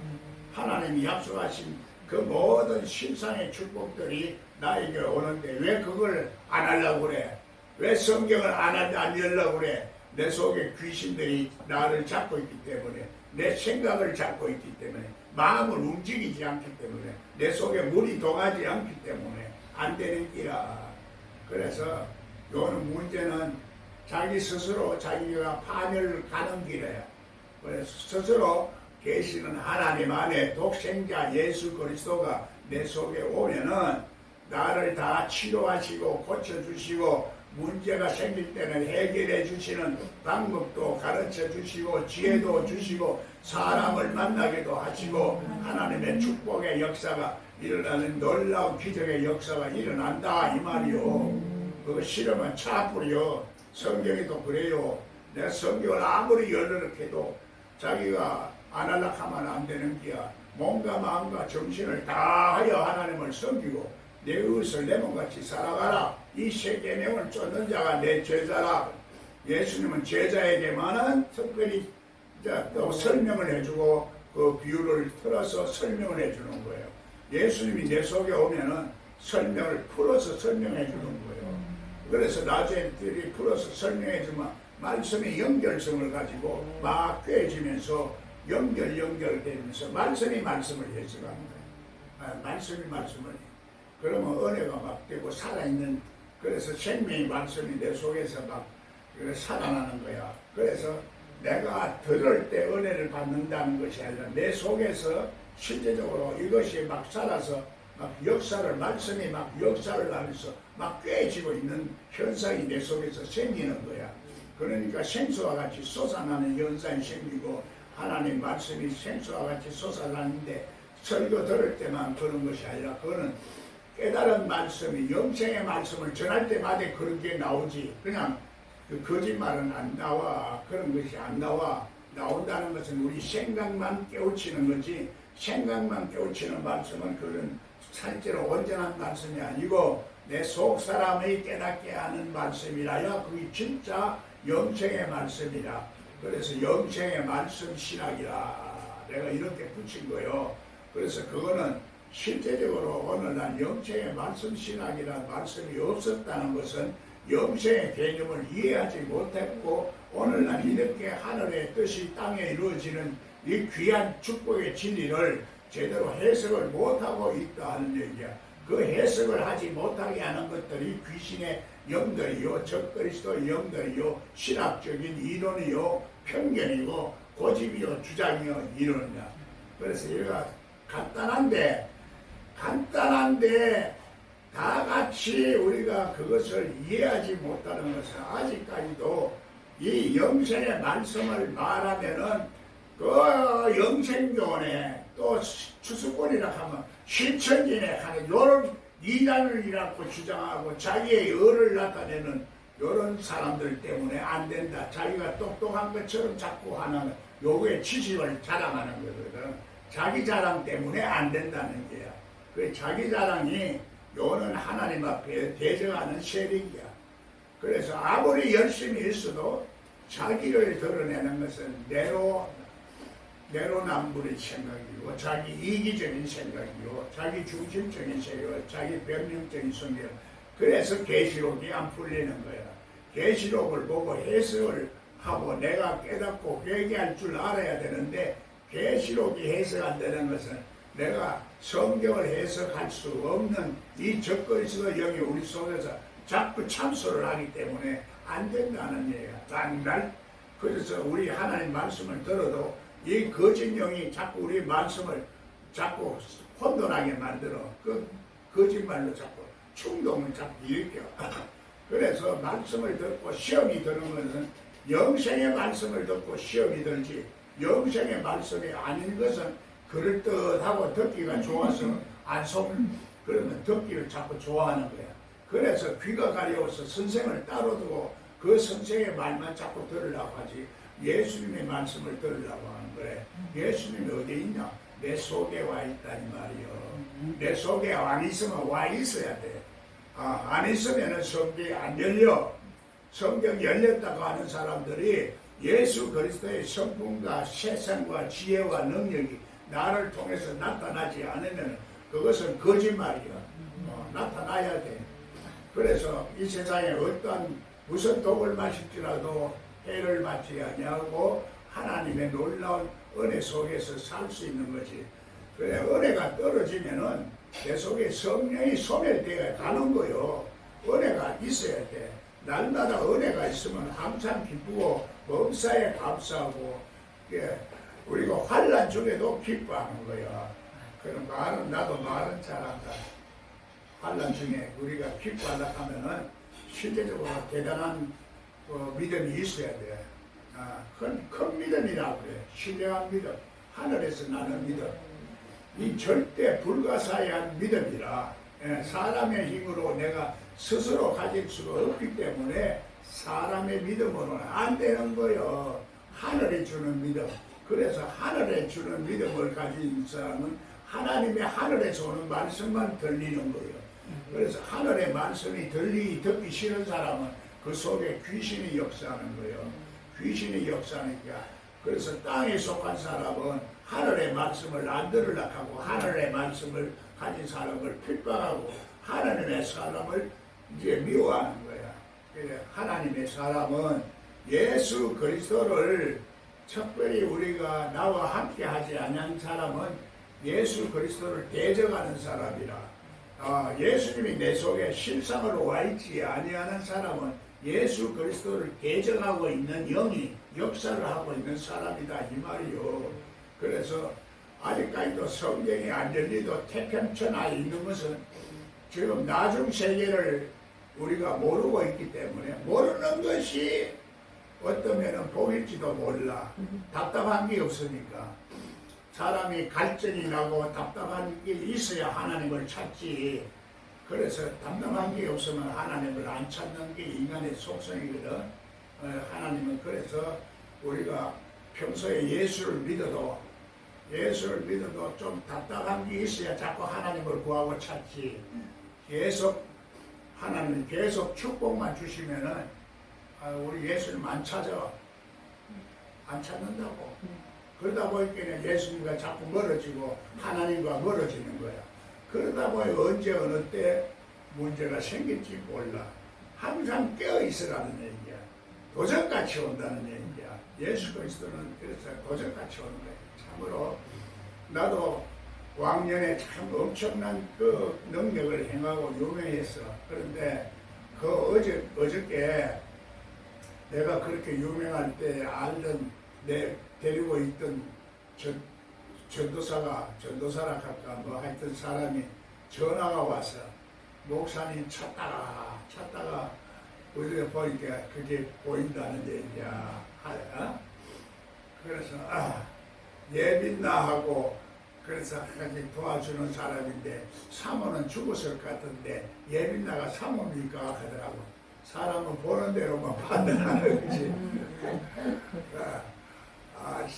Speaker 1: 하나님이 약속하신 그 모든 실상의 축복들이 나에게 오는데 왜 그걸 안 하려고 그래? 왜 성경을 안 열려고 그래? 내 속에 귀신들이 나를 잡고 있기 때문에, 내 생각을 잡고 있기 때문에, 마음을 움직이지 않기 때문에, 내 속에 물이 동하지 않기 때문에 안 되는 기라. 그래서 요는 문제는 자기 스스로 자기가 파멸을 가는 길이에요. 그래서 스스로 계시는 하나님 안에 독생자 예수 그리스도가 내 속에 오면은 나를 다 치료하시고 고쳐주시고, 문제가 생길 때는 해결해 주시는 방법도 가르쳐 주시고, 지혜도 주시고, 사람을 만나게도 하시고, 하나님의 축복의 역사가 일어나는 놀라운 기적의 역사가 일어난다 이 말이요. 그거 싫으면 차뿌려. 성경에도 그래요. 내가 성경을 아무리 열어놓게도 자기가 안 하려고 하면 안 되는 기야. 몸과 마음과 정신을 다하여 하나님을 섬기고 내 의을 내 몸같이 살아가라. 이 세 계명을 쫓는 자가 내 제자라. 예수님은 제자에게만은 특별히 또 설명을 해주고 그 비유를 틀어서 설명을 해주는 거예요. 예수님이 내 속에 오면은 설명을 풀어서 설명해 주는 거예요. 그래서 나중에 풀어서 설명해 주면 말씀의 연결성을 가지고 막 꿰지면서 연결되면서 말씀이 말씀을 해주는 거예요. 말씀이 말씀을 해요. 그러면 은혜가 막 되고 살아있는, 그래서 생명의 말씀이 내 속에서 막 살아나는 거야. 그래서 내가 들을 때 은혜를 받는다는 것이 아니라 내 속에서 실제적으로 이것이 막 살아서 막 역사를, 말씀이 막 역사를 하면서 막 꿰지고 있는 현상이 내 속에서 생기는 거야. 그러니까 생수와 같이 솟아나는 현상이 생기고, 하나님 말씀이 생수와 같이 솟아나는데 설교 들을 때만 그런 것이 아니라 그거는 깨달은 말씀이 영생의 말씀을 전할 때마다 그런 게 나오지. 그냥 그 거짓말은 안 나와. 그런 것이 안 나와. 나온다는 것은 우리 생각만 깨우치는 거지, 생각만 깨우치는 말씀은 그건 실제로 온전한 말씀이 아니고 내 속 사람이 깨닫게 하는 말씀이라야 그게 진짜 영생의 말씀이라. 그래서 영생의 말씀 신학이라 내가 이렇게 붙인 거요. 그래서 그거는 실제적으로 오늘날 영생의 말씀 신학이라는 말씀이 없었다는 것은 영생의 개념을 이해하지 못했고 오늘날 이렇게 하늘의 뜻이 땅에 이루어지는 이 귀한 축복의 진리를 제대로 해석을 못하고 있다 하는 얘기야. 그 해석을 하지 못하게 하는 것들이 귀신의 영들이요, 적그리스도의 영들이요, 신학적인 이론이요, 편견이고 고집이요, 주장이요, 이론이야. 그래서 얘가 간단한데 다 같이 우리가 그것을 이해하지 못하는 것은 아직까지도 이 영생의 말씀을 말하면은 그 영생교원에 또 추수권이라 하면 실천진에 하는 요런 이단을이라고 주장하고 자기의 의를 나타내는 요런 사람들 때문에 안 된다. 자기가 똑똑한 것처럼 자꾸 하는 요거의 지식을 자랑하는 거거든. 자기 자랑 때문에 안 된다는 게야. 그 자기 자랑이 요는 하나님 앞에 대적하는 세력이야. 그래서 아무리 열심히 있어도 자기를 드러내는 것은 내로남불의 생각이고 자기 이기적인 생각이고 자기 중심적인 생각, 자기 변명적인 성격. 그래서 계시록이 안 풀리는 거야. 계시록을 보고 해석을 하고 내가 깨닫고 회개할 줄 알아야 되는데 계시록이 해석 안 되는 것은 내가 성경을 해석할 수 없는 이 적그리스도 영이 우리 속에서 자꾸 참소를 하기 때문에 안 된다는 얘기야. 장날. 그래서 우리 하나님 말씀을 들어도 이 거짓 영이 자꾸 우리 말씀을 자꾸 혼돈하게 만들어. 그 거짓말로 자꾸 충동을 자꾸 일으켜. 그래서 말씀을 듣고 시험이 드는 것은 영생의 말씀을 듣고 시험이 들지 영생의 말씀이 아닌 것은 그럴듯하고 듣기가 좋아서 안 속는 그러면 듣기를 자꾸 좋아하는 거야. 그래서 귀가 가려워서 선생을 따로 두고 그 선생의 말만 자꾸 들으려고 하지 예수님의 말씀을 들으려고 하는 거래. 예수님이 어디 있냐? 내 속에 와 있다니 말이요. 내 속에 안 있으면 와 있어야 돼. 안 있으면 성경이 안 열려. 성경 열렸다고 하는 사람들이 예수 그리스도의 성품과 세상과 지혜와 능력이 나를 통해서 나타나지 않으면 그것은 거짓말이야. 나타나야 돼. 그래서 이 세상에 어떤 무슨 독을 마실지라도 해를 받지 아니하고 하나님의 놀라운 은혜 속에서 살 수 있는 거지. 그래 은혜가 떨어지면은 내 속에 성령이 소멸되어 가는 거요. 은혜가 있어야 돼. 날마다 은혜가 있으면 항상 기쁘고 범사에 감사하고 우리가 환난 중에도 기뻐하는 거야. 그런 말은 나도 말은 잘한다. 환난 중에 우리가 기뻐하다 하면은 실제적으로 대단한 믿음이 있어야 돼. 큰 믿음이라고 그래. 신령한 믿음. 하늘에서 나는 믿음. 이 절대 불가사의한 믿음이라 사람의 힘으로 내가 스스로 가질 수가 없기 때문에 사람의 믿음으로는 안 되는 거요. 하늘이 주는 믿음. 그래서 하늘에 주는 믿음을 가진 사람은 하나님의 하늘에서 오는 말씀만 들리는 거예요. 그래서 하늘의 말씀이 듣기 싫은 사람은 그 속에 귀신이 역사하는 거예요. 귀신이 역사하니까. 그래서 땅에 속한 사람은 하늘의 말씀을 안 들으려고 하고 하늘의 말씀을 가진 사람을 핍박하고 하나님의 사람을 이제 미워하는 거야. 하나님의 사람은 예수 그리스도를 특별히 우리가 나와 함께 하지 않은 사람은 예수 그리스도를 대적하는 사람이라. 예수님이 내 속에 실상으로 와 있지 아니하는 사람은 예수 그리스도를 대적하고 있는 영이 역사를 하고 있는 사람이다 이 말이요. 그래서 아직까지도 성경이 안 열리도 태평천하에 있는 것은 지금 나중 세계를 우리가 모르고 있기 때문에 모르는 것이 어떠면 복일지도 몰라. 답답한 게 없으니까. 사람이 갈증이 나고 답답한 게 있어야 하나님을 찾지. 그래서 담당한 게 없으면 하나님을 안 찾는 게 인간의 속성이거든. 하나님은 그래서 우리가 평소에 예수를 믿어도 좀 답답한 게 있어야 자꾸 하나님을 구하고 찾지. 하나님이 계속 축복만 주시면은 우리 예수님 안 찾아. 안 찾는다고. 그러다 보니까 예수님과 자꾸 멀어지고 하나님과 멀어지는 거야. 그러다 보니 언제 어느 때 문제가 생길지 몰라. 항상 깨어있으라는 얘기야. 도전같이 온다는 얘기야. 예수 그리스도는 그래서 도전같이 오는 거야. 참으로 나도 왕년에 참 엄청난 그 능력을 행하고 유명했어. 그런데 어저께 내가 그렇게 유명할 때 알던 데리고 있던 전도사라 할까 뭐 하여튼 사람이 전화가 와서 목사님 찾다가 우리가 보니까 그게 보인다는 얘기야. 그래서 예빈나 하고 그래서 같이 도와주는 사람인데 사모는 죽었을 것 같은데 예빈나가 사모입니까 하더라고. 사람은 보는 대로만 판단하는 거지.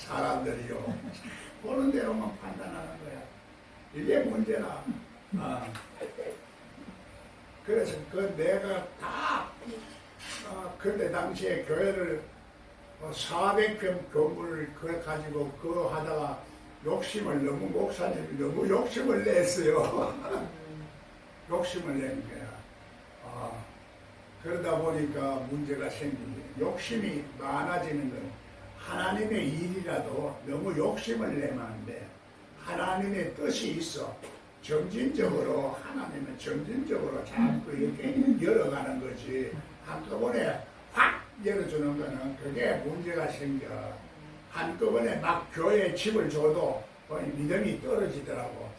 Speaker 1: 사람들이요 보는 대로만 판단하는 거야. 이게 문제라. 그래서 내가 다 그때 당시에 교회를 400평 건물을 가지고 그거 하다가 목사님이 너무 욕심을 냈어요. 욕심을 낸 거야. 그러다 보니까 문제가 생기는 거야. 욕심이 많아지는 거야. 하나님의 일이라도 너무 욕심을 내면 안 돼. 하나님의 뜻이 있어. 하나님은 점진적으로 자꾸 이렇게 열어가는 거지. 한꺼번에 확 열어주는 거는 그게 문제가 생겨. 한꺼번에 막 교회에 집을 줘도 믿음이 떨어지더라고.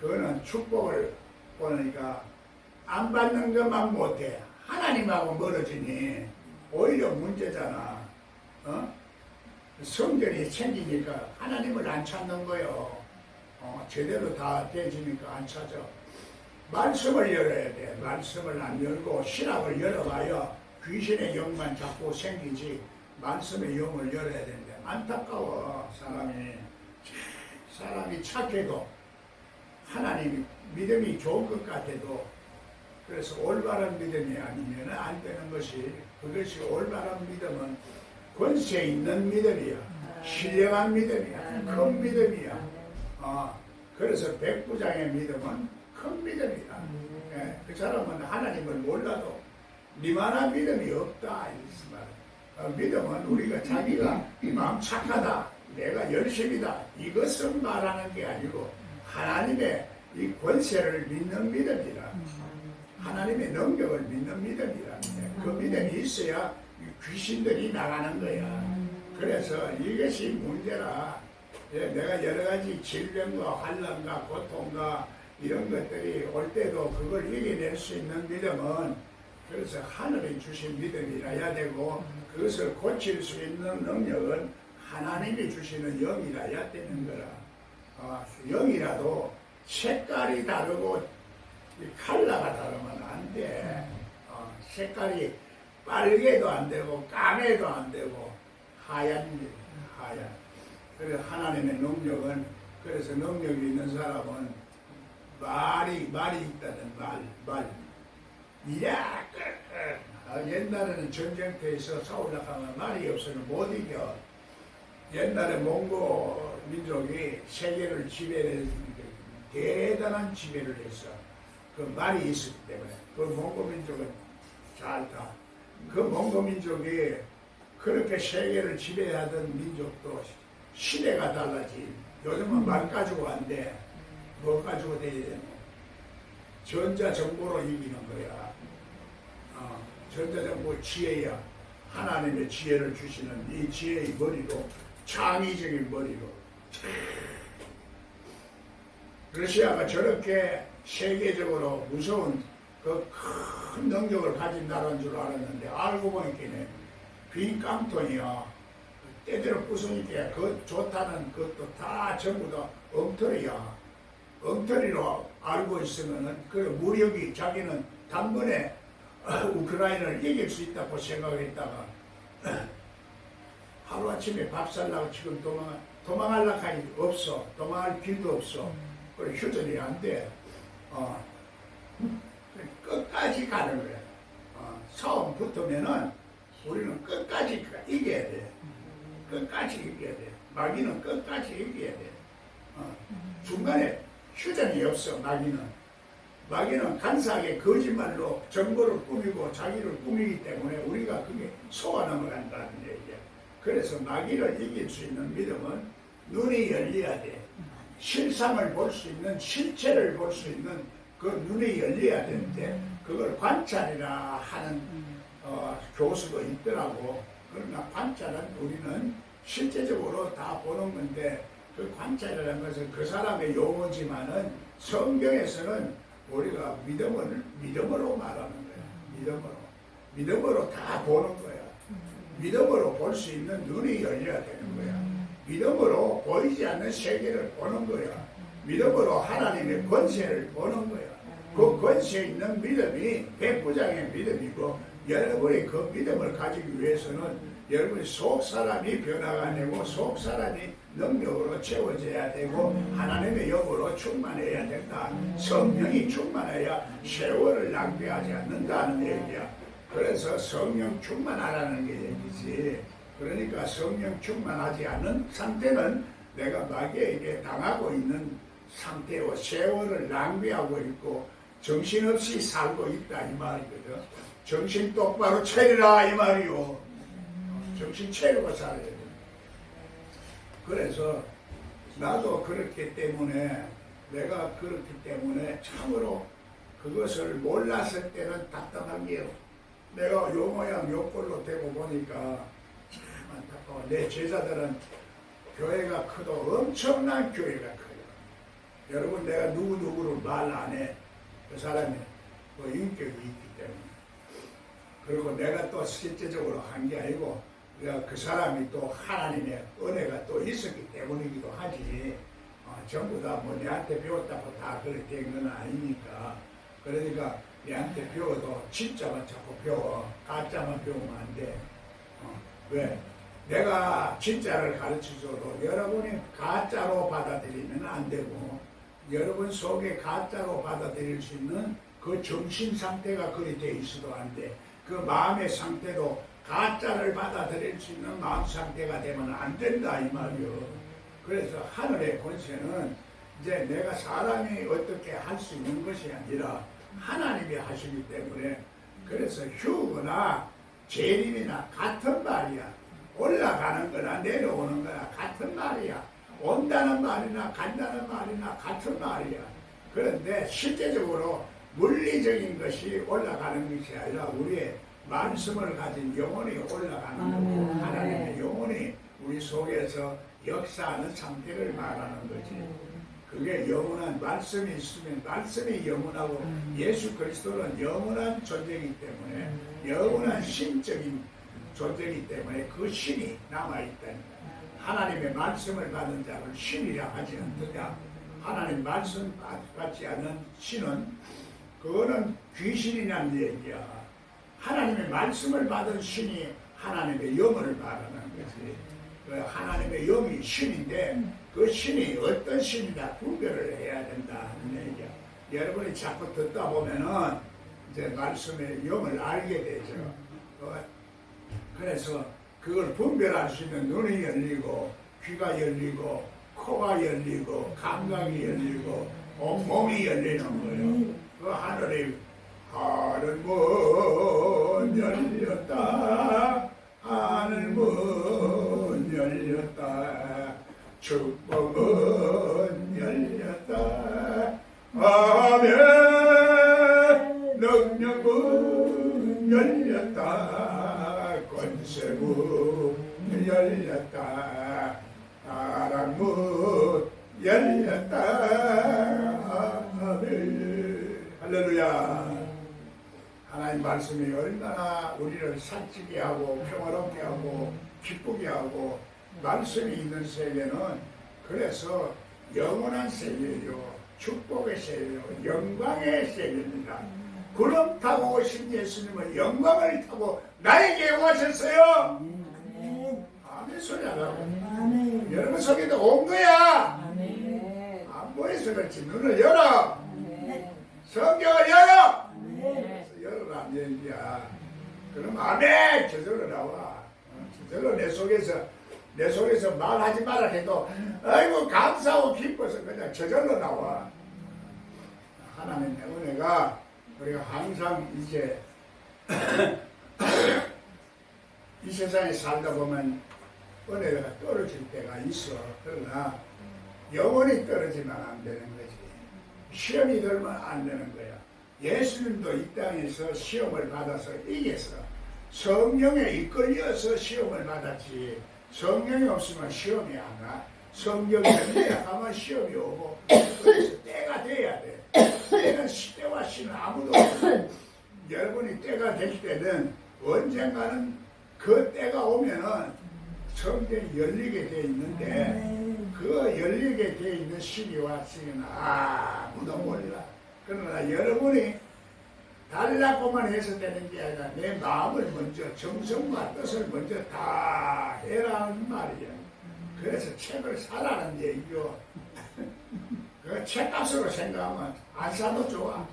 Speaker 1: 그거는 축복을 보니까 안 받는 것만 못해. 하나님하고 멀어지니 오히려 문제잖아. 성전이 생기니까 하나님을 안 찾는 거요. 제대로 다 되지니까 안 찾아. 말씀을 열어야 돼. 말씀을 안 열고 신학을 열어봐야 귀신의 영만 자꾸 생기지 말씀의 영을 열어야 되는데 안타까워. 사람이 착해도 하나님이 믿음이 좋은 것 같아도 그래서 올바른 믿음이 아니면 안 되는 것이 그것이 올바른 믿음은 권세 있는 믿음이야. 신령한 믿음이야. 큰 믿음이야. 그래서 백부장의 믿음은 큰 믿음이야. 그 사람은 하나님을 몰라도 니만한 믿음이 없다. 믿음은 우리가 자기가 마음 착하다. 내가 열심이다. 이것을 말하는 게 아니고 하나님의 이 권세를 믿는 믿음이라. 하나님의 능력을 믿는 믿음이라. 그 믿음이 있어야 귀신들이 나가는 거야. 그래서 이것이 문제라. 내가 여러 가지 질병과 환난과 고통과 이런 것들이 올 때도 그걸 이겨낼 수 있는 믿음은 그래서 하늘이 주신 믿음이라야 되고 그것을 고칠 수 있는 능력은 하나님이 주시는 영이라야 되는 거라. 영이라도 색깔이 다르고 컬러가 다르면 안 돼. 색깔이 빨개도 안 되고 까매도 안 되고 하얀. 그래서 하나님의 능력은 그래서 능력이 있는 사람은 말이 있다는 말. 이야 옛날에는 전쟁터에서 싸우려고 말이 없으면 못 이겨. 옛날에 몽고 민족이 세계를 지배했는데 대단한 지배를 했어. 그 말이 있었기 때문에 그 몽고 민족은 잘다. 그 몽고 민족이 그렇게 세계를 지배하던 민족도 시대가 달라지. 요즘은 말 가지고 안 돼. 뭐 가지고 돼야 되노? 전자정보로 이기는 거야. 전자정보 지혜야. 하나님의 지혜를 주시는 이 지혜의 머리로 창의적인 머리로 러시아가 저렇게 세계적으로 무서운 그 큰 능력을 가진 나라인 줄 알았는데 알고 보니까 빈 깡통이야. 때대로 부수니까 그 좋다는 것도 다 전부 다 엉터리야. 엉터리로 알고 있으면은 그 무력이 자기는 단번에 우크라이나를 이길 수 있다고 생각했다가 하루아침에 밥 살라고 지금 도망하려고 하니 없어. 도망할 길도 없어. 그래 휴전이 안 돼. 끝까지 가는 거야. 싸움 붙으면은 우리는 끝까지 이겨야 돼. 끝까지 이겨야 돼. 마귀는 끝까지 이겨야 돼. 중간에 휴전이 없어. 마귀는 간사하게 거짓말로 정보를 꾸미고 자기를 꾸미기 때문에 우리가 그게 속아 넘어간다는 얘기야. 그래서 마귀를 이길 수 있는 믿음은 눈이 열려야 돼. 실상을 볼 수 있는, 실체를 볼 수 있는 그 눈이 열려야 되는데 그걸 관찰이라 하는 교수도 있더라고. 그러나 관찰은 우리는 실제적으로 다 보는 건데 그 관찰이라는 것은 그 사람의 용어지만은 성경에서는 우리가 믿음으로 말하는 거야. 믿음으로 다 보는 거야. 믿음으로 볼 수 있는 눈이 열려야 되는 거야. 믿음으로 보이지 않는 세계를 보는 거야. 믿음으로 하나님의 권세를 보는 거야. 그 권세 있는 믿음이 백부장의 믿음이고 여러분이 그 믿음을 가지기 위해서는 여러분이 속사람이 변화가 되고 속사람이 능력으로 채워져야 되고 하나님의 영으로 충만해야 된다. 성령이 충만해야 세월을 낭비하지 않는다는 얘기야. 그래서 성령 충만하라는 게 얘기지. 그러니까 성령 충만하지 않은 상태는 내가 마귀에게 당하고 있는 상태와 세월을 낭비하고 있고 정신없이 살고 있다 이 말이거든. 정신 똑바로 차리라 이 말이요. 정신 차리고 살아야 돼. 그래서 나도 그렇기 때문에 내가 그렇기 때문에 참으로 그것을 몰랐을 때는 답답한 게요. 내가 요 모양 요 꼴로 되고 보니까 참 안타까워. 내 제자들은 교회가 커도 엄청난 교회가 커요. 여러분 내가 누구누구를 말 안 해. 그 사람이 뭐 인격이 있기 때문에. 그리고 내가 또 실제적으로 한 게 아니고 내가 그 사람이 또 하나님의 은혜가 또 있었기 때문이기도 하지. 전부 다 뭐 내한테 배웠다고 다 그렇게 된 건 아니니까. 그러니까 내한테 배워도 진짜만 자꾸 배워. 가짜만 배우면 안 돼. 왜? 내가 진짜를 가르쳐줘도 여러분이 가짜로 받아들이면 안 되고 여러분 속에 가짜로 받아들일 수 있는 그 정신 상태가 그리 돼 있어도 안 돼. 그 마음의 상태도 가짜를 받아들일 수 있는 마음 상태가 되면 안 된다 이 말이요. 그래서 하늘의 권세는 이제 내가 사람이 어떻게 할 수 있는 것이 아니라 하나님이 하시기 때문에 그래서 휴거나 재림이나 같은 말이야. 올라가는 거나 내려오는 거나 같은 말이야. 온다는 말이나 간다는 말이나 같은 말이야. 그런데 실제적으로 물리적인 것이 올라가는 것이 아니라 우리의 말씀을 가진 영혼이 올라가는 거고 하나님의 영혼이 우리 속에서 역사하는 상태를 말하는 거지. 그게 영원한 말씀이 있으면 말씀이 영원하고 예수 그리스도는 영원한 존재이기 때문에 영원한 신적인 존재이기 때문에 그 신이 남아있다니까. 하나님의 말씀을 받은 자를 신이라 하지 않느냐. 하나님 말씀 받지 않는 신은 그거는 귀신이라는 얘기야. 하나님의 말씀을 받은 신이 하나님의 영을 말하는 거지. 하나님의 영이 신인데 그 신이 어떤 신이다 분별을 해야 된다 하는 얘기야. 여러분이 자꾸 듣다 보면은 이제 말씀의 영을 알게 되죠. 그래서 그걸 분별할 수 있는 눈이 열리고 귀가 열리고 코가 열리고 감각이 열리고 온몸이 열리는 거예요. 그 하늘 문 열렸다. 하늘 문 열렸다. 축복은 열렸다. 아멘. 능력은 열렸다. 권세문 열렸다. 사랑문 열렸다. 아멘. 할렐루야. 하나님 말씀이 얼마나 우리를 살찌게 하고 평화롭게 하고 기쁘게 하고 말씀이 있는 세계는 그래서 영원한 세계예요. 축복의 세계로 영광의 세계입니다. 구름 타고 오신 예수님은 영광을 타고 나에게 오셨어요. 아멘 소리 안 하고 여러분 속에도 온 거야. 안 보여서 그렇지. 눈을 열어. 성경을 열어. 열어라 안 열리야. 그럼 아멘 저절로 나와. 저절로 내 속에서 말하지 말라 해도 아이고 감사하고 기뻐서 그냥 저절로 나와. 하나님의 은혜가 우리가 항상 이제 이 세상에 살다 보면 은혜가 떨어질 때가 있어. 그러나 영원히 떨어지면 안 되는 거지. 시험이 들면 안 되는 거야. 예수님도 이 땅에서 시험을 받아서 이겨서 성령에 이끌려서 시험을 받았지. 성령이 없으면 시험이 안 가. 성령이 없어야 하면 시험이 오고. 그래서 때가 돼야 돼. 때는 때와 시는 아무도 없어. 여러분이 때가 될 때는 언젠가는 그 때가 오면은 성경이 열리게 돼 있는데 그 열리게 돼 있는 시기와 시기는 아무도 몰라. 그러나 여러분이 달라고만 해서 되는 게 아니라 내 마음을 먼저 정성과 뜻을 먼저 다 해라는 말이야. 그래서 책을 사라는 얘기요. 그 책값으로 생각하면 안 사도 좋아.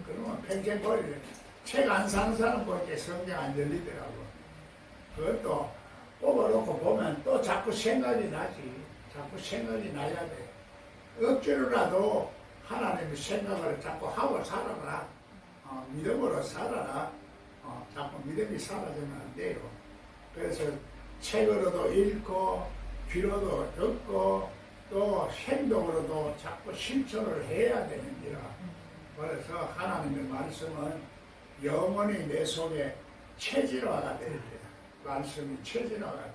Speaker 1: 그러면 평생 버리래. 책 안 사는 사람 보니까 성경 안 열리더라고. 그것도 뽑아놓고 보면 또 자꾸 생각이 나지. 자꾸 생각이 나야 돼. 억지로라도 하나님의 생각을 자꾸 하고 살아라. 믿음으로 살아라. 자꾸 믿음이 사라지면 안 돼요. 그래서 책으로도 읽고 귀로도 듣고 또 행동으로도 자꾸 실천을 해야 되는지라. 그래서 하나님의 말씀은 영원히 내 속에 체질화가 돼야 돼요. 말씀이 체질화가 돼요.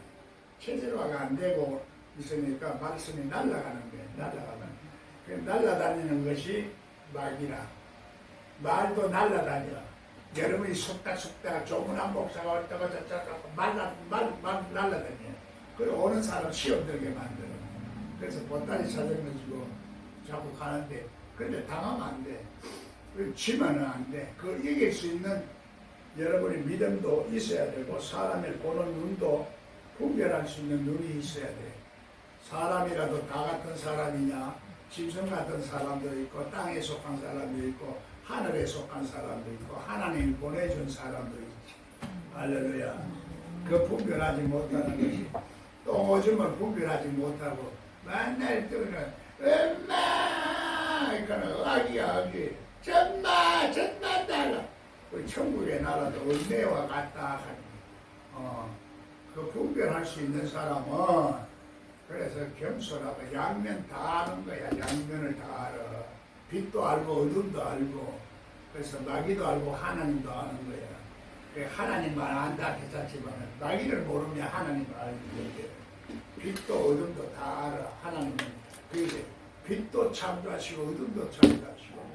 Speaker 1: 체질화가 안 되고 있으니까 말씀이 날아가는 거예요. 날아가는. 날아다니는 것이 말이라. 말도 날아다녀. 여러분이 속닥속닥 조문한 목사가 왔다가 저쩌고 말 날아다녀. 그리고 오는 사람 시험 들게 만들어. 그래서 보따리 사정을 주고 자꾸 가는데 그런데 당하면 안 돼. 치면은 안 돼. 그걸 이길 수 있는 여러분의 믿음도 있어야 되고 사람을 보는 눈도 분별할 수 있는 눈이 있어야 돼. 사람이라도 다 같은 사람이냐 짐승 같은 사람도 있고 땅에 속한 사람도 있고 하늘에 속한 사람도 있고 하나님이 보내준 사람도 있지. 할렐루야. 그 분별하지 못하는 것이 똥오줌을 분별하지 못하고 맨날 뜨는 엄마 그러니까 아기야 아기 전마 달라. 그 천국의 나라도 은혜와 같다 하니 그 분별할 수 있는 사람은 그래서 겸손하고 양면 다 아는 거야. 양면을 다 알아. 빛도 알고 어둠도 알고 그래서 마귀도 알고 하나님도 아는 거야. 하나님만 안다 괜찮지만 마귀를 모르면 하나님을 알게 돼. 빛도 어둠도 다 알아. 하나님은 그래서 빛도 창조하시고 어둠도 창조하시고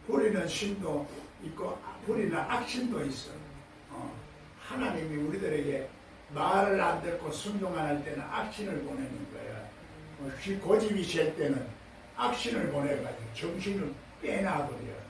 Speaker 1: 불의는 신도 있고 불의는 악신도 있어. 하나님이 우리들에게 말을 안 듣고 순종 안 할 때는 악신을 보내는 거야. 고집이 셀 때는 악신을 보내가지고 정신을 빼놔버려.